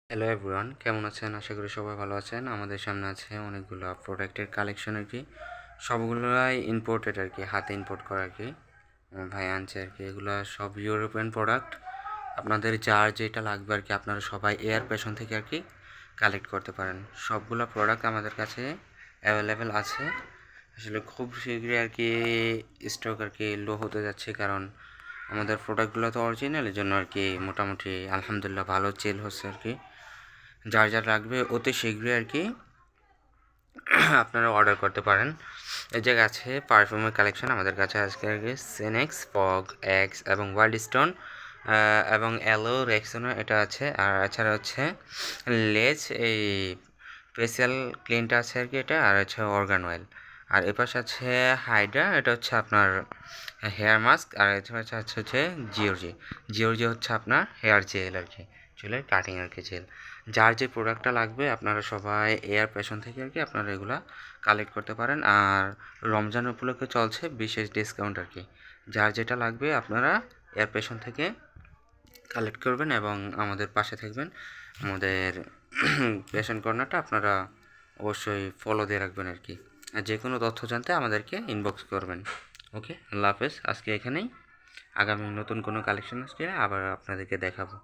Hello everyone, কেমন আছেন? আশা করি সবাই ভালো আছেন। আমাদের সামনে আছে অনেকগুলো প্রোডাক্টের কালেকশন আর কি। সবগুলোই ইম্পোর্টেড আর কি, হাতে ইম্পোর্ট করা আর কি। ভাই আনছে আর কি, এগুলো সব ইউরোপিয়ান প্রোডাক্ট। আপনাদের যার যেটা লাগবে আর কি, আপনারা সবাই এয়ার পেশন থেকে আর কি কালেক্ট করতে পারেন। সবগুলো প্রোডাক্ট আমাদের কাছে অ্যাভেলেবেল আছে। আসলে খুব শীঘ্রই আর কি স্টক আর কি লো হতে যাচ্ছে, কারণ আমাদের প্রোডাক্টগুলো তো অরিজিনাল, এই জন্য আর কি মোটামুটি আলহামদুলিল্লাহ ভালো সেল হচ্ছে আর কি। যার যার লাগবে অতি শীঘ্রই আর কি আপনারা অর্ডার করতে পারেন। এই জায়গায় আছে পারফিউমের কালেকশন আমাদের কাছে আজকে আর কি সেনেক্স, ফগ, এক্স এবং ওয়াইল্ড স্টোন এবং অ্যালো রেক্সোনা এটা আছে। আর এছাড়া হচ্ছে লেজ এই ফেসিয়াল ক্লিনটা আছে আর কি এটা, আর হচ্ছে অর্গান অয়েল। আর এপাশে আছে হাইড্রা, এটা হচ্ছে আপনার হেয়ার মাস্ক। আর এছাড়া হচ্ছে জিওরজি। জিওরজি হচ্ছে আপনার হেয়ার জেল আর কি, চুলের কাটিং আর কি জেল। যার যে প্রোডাক্টটা লাগবে আপনারা সবাই এয়ার প্যাশন থেকে আর কি আপনারা এগুলা কালেক্ট করতে পারেন। আর রমজান উপলক্ষে চলছে বিশেষ ডিসকাউন্ট আর কি। যার যেটা লাগবে আপনারা এয়ার প্যাশন থেকে কালেক্ট করবেন এবং আমাদের পাশে থাকবেন। আমাদের প্যাশন কর্নারটা আপনারা অবশ্যই ফলো দিয়ে রাখবেন আর কি। আর যে কোনো তথ্য জানতে আমাদেরকে ইনবক্স করবেন। ওকে, আল্লাহ হাফেজ। আজকে এখানেই, আগামী নতুন কোনো কালেকশন আসলে আবার আপনাদেরকে দেখাবো।